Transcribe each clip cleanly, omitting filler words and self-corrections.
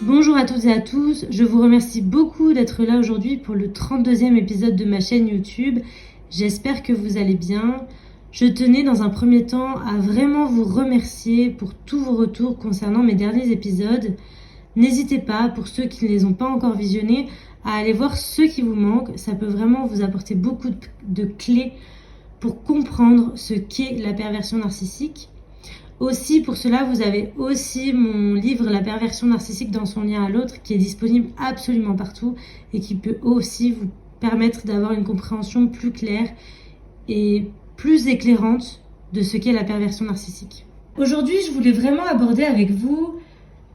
Bonjour à toutes et à tous, je vous remercie beaucoup d'être là aujourd'hui pour le 32e épisode de ma chaîne YouTube. J'espère que vous allez bien. Je tenais dans un premier temps à vraiment vous remercier pour tous vos retours concernant mes derniers épisodes. N'hésitez pas, pour ceux qui ne les ont pas encore visionnés, à aller voir ceux qui vous manquent. Ça peut vraiment vous apporter beaucoup de clés pour comprendre ce qu'est la perversion narcissique. Aussi, pour cela, vous avez aussi mon livre La perversion narcissique dans son lien à l'autre qui est disponible absolument partout et qui peut aussi vous permettre d'avoir une compréhension plus claire et plus éclairante de ce qu'est la perversion narcissique. Aujourd'hui, je voulais vraiment aborder avec vous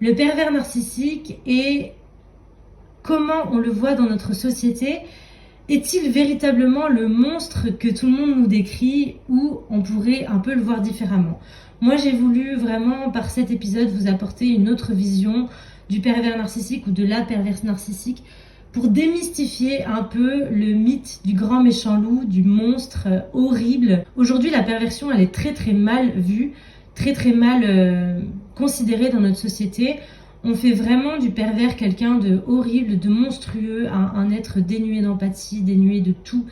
le pervers narcissique et comment on le voit dans notre société. Est-il véritablement le monstre que tout le monde nous décrit ou on pourrait un peu le voir différemment ? Moi, j'ai voulu vraiment, par cet épisode, vous apporter une autre vision du pervers narcissique ou de la perverse narcissique pour démystifier un peu le mythe du grand méchant loup, du monstre horrible. Aujourd'hui, la perversion, elle est très très mal vue, très très mal considérée dans notre société. On fait vraiment du pervers quelqu'un de horrible, de monstrueux, un être dénué d'empathie, dénué de tout,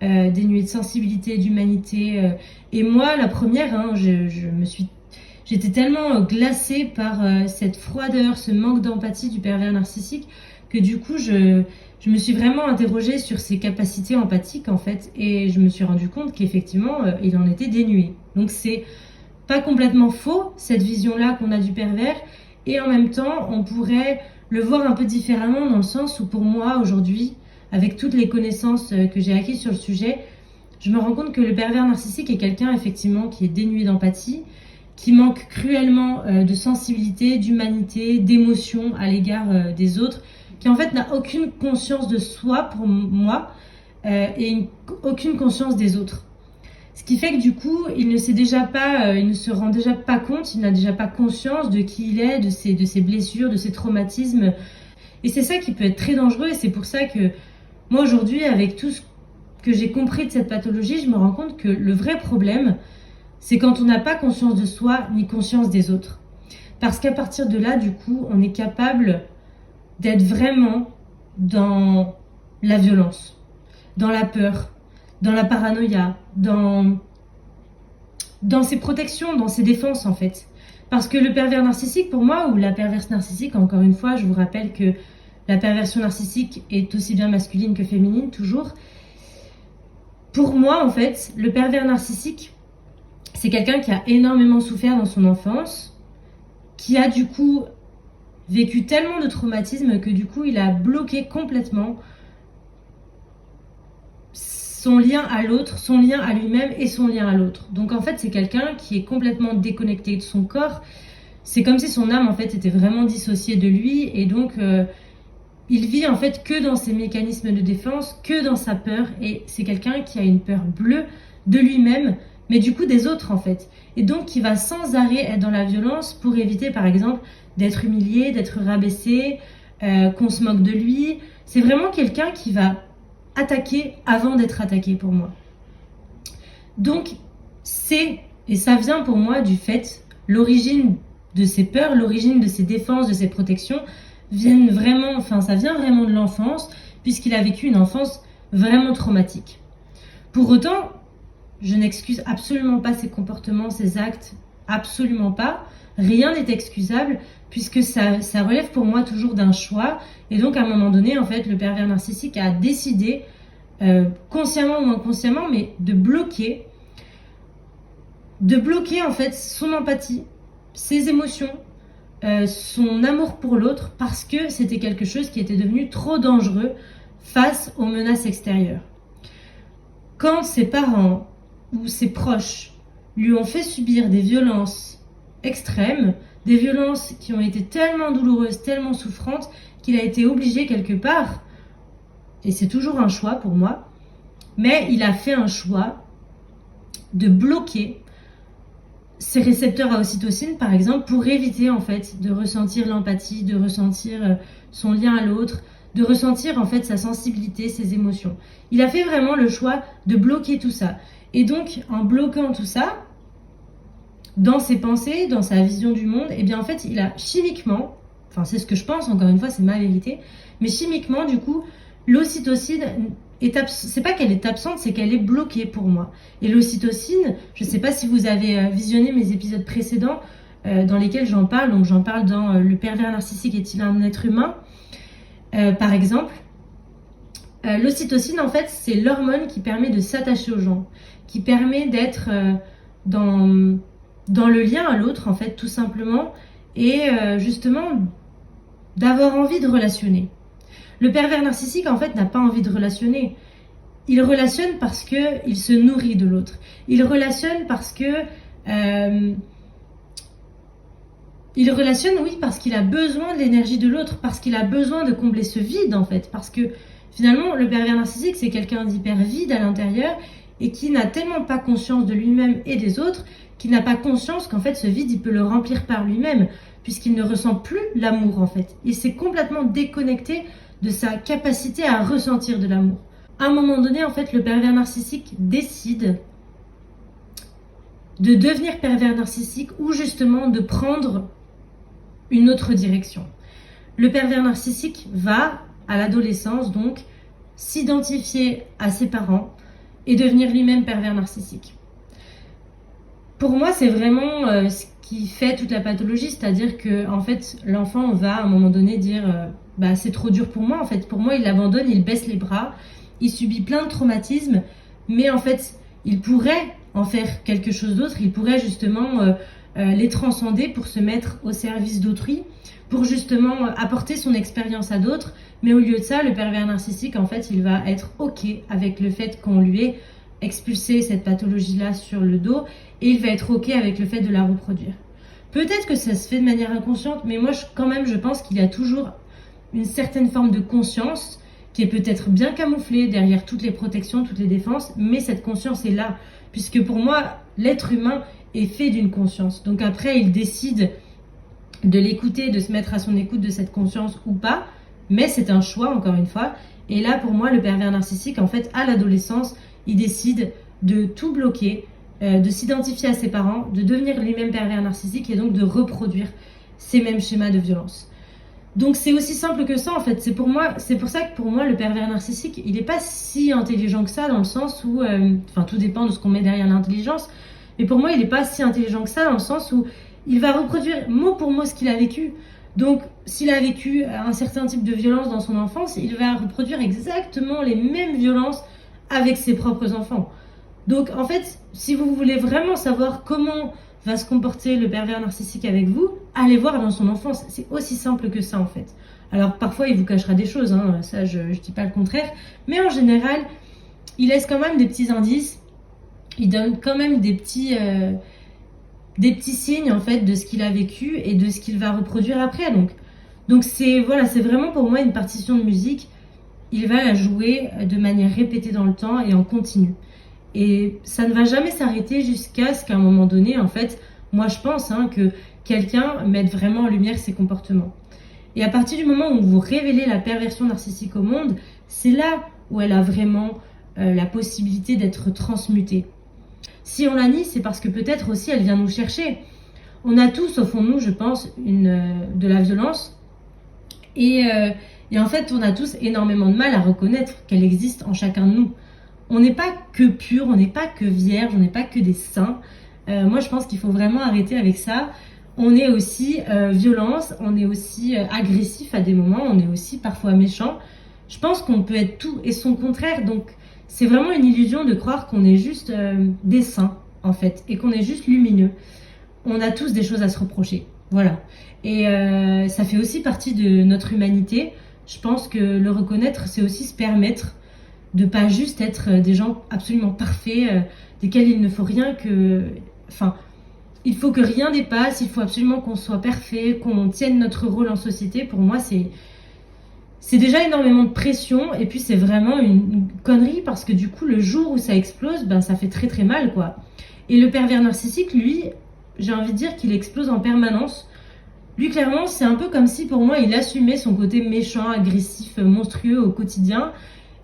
dénué de sensibilité, d'humanité. Et moi, la première, j'étais tellement glacée par cette froideur, ce manque d'empathie du pervers narcissique, que du coup, je me suis vraiment interrogée sur ses capacités empathiques, en fait, et je me suis rendu compte qu'effectivement, il en était dénué. Donc c'est pas complètement faux, cette vision-là qu'on a du pervers, et en même temps, on pourrait le voir un peu différemment dans le sens où pour moi, aujourd'hui, avec toutes les connaissances que j'ai acquises sur le sujet, je me rends compte que le pervers narcissique est quelqu'un, effectivement, qui est dénué d'empathie, qui manque cruellement de sensibilité, d'humanité, d'émotion à l'égard des autres, qui en fait n'a aucune conscience de soi pour moi et aucune conscience des autres. Ce qui fait que du coup, il ne se rend déjà pas compte, il n'a déjà pas conscience de qui il est, de ses blessures, de ses traumatismes. Et c'est ça qui peut être très dangereux et c'est pour ça que moi aujourd'hui, avec tout ce que j'ai compris de cette pathologie, je me rends compte que le vrai problème, c'est quand on n'a pas conscience de soi ni conscience des autres. Parce qu'à partir de là, du coup, on est capable d'être vraiment dans la violence, dans la peur, dans la paranoïa, dans ses protections, dans ses défenses en fait. Parce que le pervers narcissique pour moi, ou la perverse narcissique, encore une fois, je vous rappelle que la perversion narcissique est aussi bien masculine que féminine, toujours. Pour moi en fait, le pervers narcissique, c'est quelqu'un qui a énormément souffert dans son enfance, qui a du coup vécu tellement de traumatismes que du coup il a bloqué complètement son lien à l'autre, son lien à lui-même et son lien à l'autre. Donc en fait, c'est quelqu'un qui est complètement déconnecté de son corps. C'est comme si son âme en fait était vraiment dissociée de lui et donc il vit en fait que dans ses mécanismes de défense, que dans sa peur et c'est quelqu'un qui a une peur bleue de lui-même, mais du coup des autres en fait. Et donc qui va sans arrêt être dans la violence pour éviter par exemple d'être humilié, d'être rabaissé, qu'on se moque de lui. C'est vraiment quelqu'un qui va attaquer avant d'être attaqué pour moi. Donc et ça vient pour moi du fait, l'origine de ses peurs, l'origine de ses défenses, de ses protections, ça vient vraiment de l'enfance, puisqu'il a vécu une enfance vraiment traumatique. Pour autant, je n'excuse absolument pas ses comportements, ses actes, absolument pas. Rien n'est excusable, puisque ça relève pour moi toujours d'un choix. Et donc, à un moment donné, en fait, le pervers narcissique a décidé, consciemment ou inconsciemment, mais de bloquer en fait son empathie, ses émotions, son amour pour l'autre, parce que c'était quelque chose qui était devenu trop dangereux face aux menaces extérieures. Quand ses parents ou ses proches lui ont fait subir des violences extrêmes, des violences qui ont été tellement douloureuses, tellement souffrantes, qu'il a été obligé quelque part, et c'est toujours un choix pour moi, mais il a fait un choix de bloquer ses récepteurs à ocytocine, par exemple, pour éviter en fait de ressentir l'empathie, de ressentir son lien à l'autre, de ressentir en fait sa sensibilité, ses émotions. Il a fait vraiment le choix de bloquer tout ça. Et donc, en bloquant tout ça, dans ses pensées, dans sa vision du monde, et bien en fait, il a chimiquement enfin c'est ce que je pense, encore une fois, c'est ma vérité. Mais chimiquement, du coup, l'ocytocine c'est pas qu'elle est absente, c'est qu'elle est bloquée pour moi. Et l'ocytocine, je sais pas si vous avez visionné mes épisodes précédents dans lesquels j'en parle. Donc j'en parle dans Le pervers narcissique est-il un être humain, par exemple. L'ocytocine, en fait, c'est l'hormone qui permet de s'attacher aux gens, qui permet d'être dans le lien à l'autre, en fait, tout simplement, et justement d'avoir envie de relationner. Le pervers narcissique, en fait, n'a pas envie de relationner. Il relationne parce qu'il se nourrit de l'autre. Il relationne parce que... il relationne, oui, parce qu'il a besoin de l'énergie de l'autre, parce qu'il a besoin de combler ce vide, en fait. Parce que, finalement, le pervers narcissique, c'est quelqu'un d'hyper vide à l'intérieur et qui n'a tellement pas conscience de lui-même et des autres, qu'il n'a pas conscience qu'en fait, ce vide, il peut le remplir par lui-même, puisqu'il ne ressent plus l'amour, en fait. Il s'est complètement déconnecté de sa capacité à ressentir de l'amour. À un moment donné, en fait, le pervers narcissique décide de devenir pervers narcissique ou justement de prendre une autre direction. Le pervers narcissique va, à l'adolescence, donc, s'identifier à ses parents et devenir lui-même pervers narcissique. Pour moi, c'est vraiment ce qui fait toute la pathologie, c'est-à-dire que en fait, l'enfant va à un moment donné dire c'est trop dur pour moi. En fait, pour moi, il abandonne, il baisse les bras, il subit plein de traumatismes, mais en fait, il pourrait en faire quelque chose d'autre. Il pourrait justement les transcender pour se mettre au service d'autrui, pour justement apporter son expérience à d'autres. Mais au lieu de ça, le pervers narcissique, en fait, il va être OK avec le fait qu'on lui ait expulsé cette pathologie-là sur le dos, et il va être OK avec le fait de la reproduire. Peut-être que ça se fait de manière inconsciente, mais moi, quand même, je pense qu'il y a toujours une certaine forme de conscience qui est peut-être bien camouflée derrière toutes les protections, toutes les défenses, mais cette conscience est là, puisque pour moi, l'être humain est fait d'une conscience. Donc après, il décide de l'écouter, de se mettre à son écoute de cette conscience ou pas, mais c'est un choix, encore une fois. Et là, pour moi, le pervers narcissique, en fait, à l'adolescence, il décide de tout bloquer, de s'identifier à ses parents, de devenir lui-même pervers narcissique et donc de reproduire ces mêmes schémas de violence. Donc c'est aussi simple que ça, en fait. C'est pour ça que pour moi, le pervers narcissique, il n'est pas si intelligent que ça, dans le sens où, tout dépend de ce qu'on met derrière l'intelligence, mais pour moi, il n'est pas si intelligent que ça, dans le sens où il va reproduire mot pour mot ce qu'il a vécu. Donc, s'il a vécu un certain type de violence dans son enfance, il va reproduire exactement les mêmes violences avec ses propres enfants. Donc, en fait, si vous voulez vraiment savoir comment va se comporter le pervers narcissique avec vous, allez voir dans son enfance. C'est aussi simple que ça, en fait. Alors, parfois, il vous cachera des choses, hein, ça, je ne dis pas le contraire. Mais en général, il laisse quand même des petits indices. Il donne quand même des petits signes, en fait, de ce qu'il a vécu et de ce qu'il va reproduire après. Donc c'est vraiment pour moi une partition de musique. Il va la jouer de manière répétée dans le temps et en continu. Et ça ne va jamais s'arrêter jusqu'à ce qu'à un moment donné, en fait, moi je pense que quelqu'un mette vraiment en lumière ses comportements. Et à partir du moment où vous révélez la perversion narcissique au monde, c'est là où elle a vraiment la possibilité d'être transmutée. Si on la nie, c'est parce que peut-être aussi elle vient nous chercher. On a tous au fond de nous, je pense, de la violence. Et en fait, on a tous énormément de mal à reconnaître qu'elle existe en chacun de nous. On n'est pas que pur, on n'est pas que vierge, on n'est pas que des saints. Moi, je pense qu'il faut vraiment arrêter avec ça. On est aussi violence, on est aussi agressif à des moments, on est aussi parfois méchant. Je pense qu'on peut être tout et son contraire. Donc, c'est vraiment une illusion de croire qu'on est juste des saints, en fait, et qu'on est juste lumineux. On a tous des choses à se reprocher. Voilà. Et ça fait aussi partie de notre humanité. Je pense que le reconnaître, c'est aussi se permettre de pas juste être des gens absolument parfaits, desquels il ne faut rien que... il faut que rien dépasse, il faut absolument qu'on soit parfait, qu'on tienne notre rôle en société. Pour moi, c'est déjà énormément de pression, et puis c'est vraiment une connerie, parce que du coup, le jour où ça explose, ça fait très très mal, quoi. Et le pervers narcissique, lui, j'ai envie de dire qu'il explose en permanence. Lui, clairement, c'est un peu comme si, pour moi, il assumait son côté méchant, agressif, monstrueux au quotidien,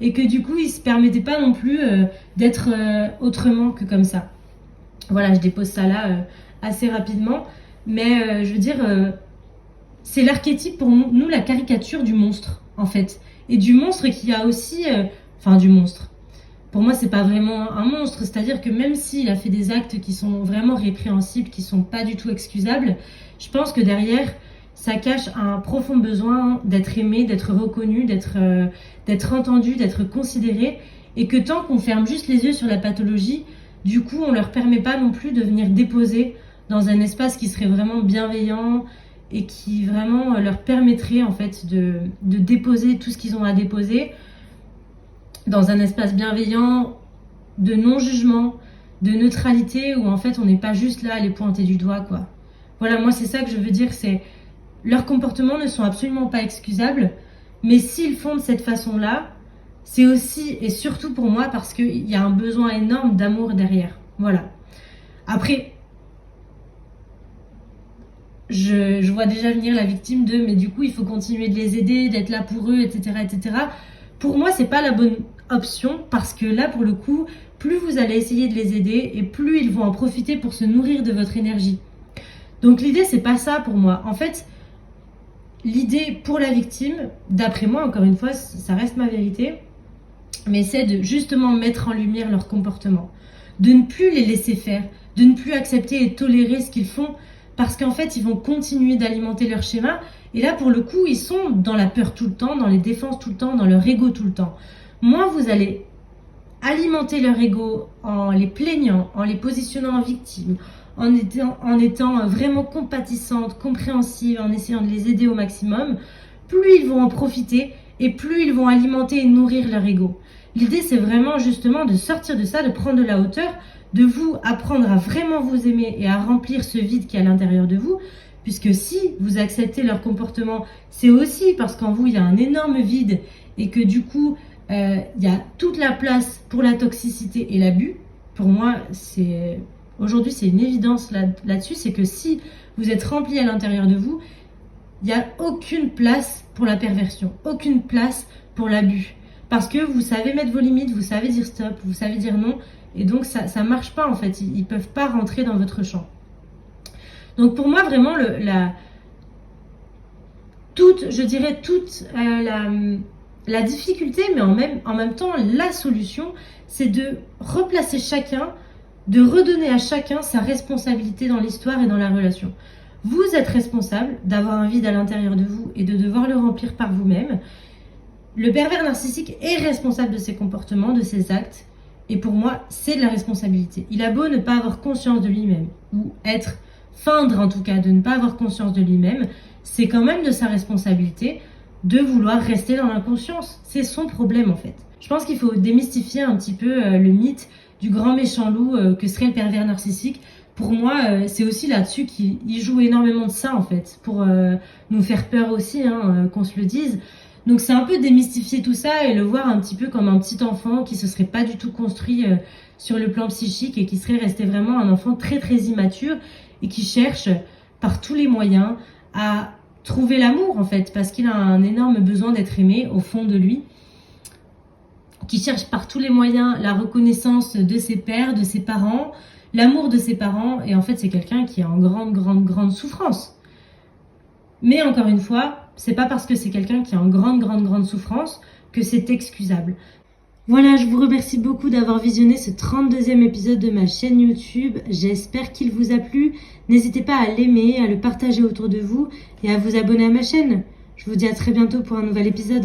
et que du coup, il se permettait pas non plus d'être autrement que comme ça. Voilà, je dépose ça là assez rapidement, mais je veux dire, c'est l'archétype pour nous, la caricature du monstre, en fait. Et du monstre qui a aussi... du monstre. Pour moi, c'est pas vraiment un monstre. C'est-à-dire que même s'il a fait des actes qui sont vraiment répréhensibles, qui sont pas du tout excusables, je pense que derrière, ça cache un profond besoin d'être aimé, d'être reconnu, d'être entendu, d'être considéré. Et que tant qu'on ferme juste les yeux sur la pathologie, du coup, on leur permet pas non plus de venir déposer dans un espace qui serait vraiment bienveillant et qui vraiment leur permettrait en fait de déposer tout ce qu'ils ont à déposer dans un espace bienveillant, de non-jugement, de neutralité, où en fait on n'est pas juste là à les pointer du doigt, quoi. Voilà, moi c'est ça que je veux dire, c'est leurs comportements ne sont absolument pas excusables, mais s'ils font de cette façon-là, c'est aussi et surtout pour moi parce qu'il y a un besoin énorme d'amour derrière. Voilà. Après, je vois déjà venir la victime de mais du coup il faut continuer de les aider, d'être là pour eux, etc. etc. Pour moi, c'est pas la bonne option parce que là, pour le coup, plus vous allez essayer de les aider et plus ils vont en profiter pour se nourrir de votre énergie. Donc l'idée, c'est pas ça pour moi. En fait, l'idée pour la victime, d'après moi, encore une fois, ça reste ma vérité, mais c'est de justement mettre en lumière leur comportement, de ne plus les laisser faire, de ne plus accepter et tolérer ce qu'ils font, parce qu'en fait, ils vont continuer d'alimenter leur schéma. Et là, pour le coup, ils sont dans la peur tout le temps, dans les défenses tout le temps, dans leur ego tout le temps. Moins vous allez alimenter leur ego en les plaignant, en les positionnant en victime, en étant vraiment compatissante, compréhensive, en essayant de les aider au maximum, plus ils vont en profiter et plus ils vont alimenter et nourrir leur ego. L'idée, c'est vraiment justement de sortir de ça, de prendre de la hauteur, de vous apprendre à vraiment vous aimer et à remplir ce vide qui est à l'intérieur de vous, puisque si vous acceptez leur comportement, c'est aussi parce qu'en vous, il y a un énorme vide et que du coup, il y a toute la place pour la toxicité et l'abus. Pour moi, aujourd'hui, c'est une évidence là-dessus, c'est que si vous êtes rempli à l'intérieur de vous, il n'y a aucune place pour la perversion, aucune place pour l'abus. Parce que vous savez mettre vos limites, vous savez dire stop, vous savez dire non, et donc ça marche pas en fait, ils peuvent pas rentrer dans votre champ. Donc pour moi vraiment toute la difficulté, mais en même temps la solution, c'est de replacer chacun, de redonner à chacun sa responsabilité dans l'histoire et dans la relation. Vous êtes responsable d'avoir un vide à l'intérieur de vous et de devoir le remplir par vous-même. Le pervers narcissique est responsable de ses comportements, de ses actes, et pour moi, c'est de la responsabilité. Il a beau ne pas avoir conscience de lui-même, ou feindre en tout cas de ne pas avoir conscience de lui-même, c'est quand même de sa responsabilité de vouloir rester dans l'inconscience. C'est son problème en fait. Je pense qu'il faut démystifier un petit peu le mythe du grand méchant loup que serait le pervers narcissique. Pour moi, c'est aussi là-dessus qu'il joue énormément de ça en fait, pour nous faire peur aussi, qu'on se le dise. Donc c'est un peu démystifier tout ça et le voir un petit peu comme un petit enfant qui se serait pas du tout construit sur le plan psychique et qui serait resté vraiment un enfant très très immature et qui cherche par tous les moyens à trouver l'amour en fait, parce qu'il a un énorme besoin d'être aimé au fond de lui, qui cherche par tous les moyens la reconnaissance de ses pères, de ses parents, l'amour de ses parents, et en fait c'est quelqu'un qui est en grande souffrance. Mais encore une fois, c'est pas parce que c'est quelqu'un qui est en grande souffrance que c'est excusable. Voilà, je vous remercie beaucoup d'avoir visionné ce 32e épisode de ma chaîne YouTube. J'espère qu'il vous a plu. N'hésitez pas à l'aimer, à le partager autour de vous et à vous abonner à ma chaîne. Je vous dis à très bientôt pour un nouvel épisode.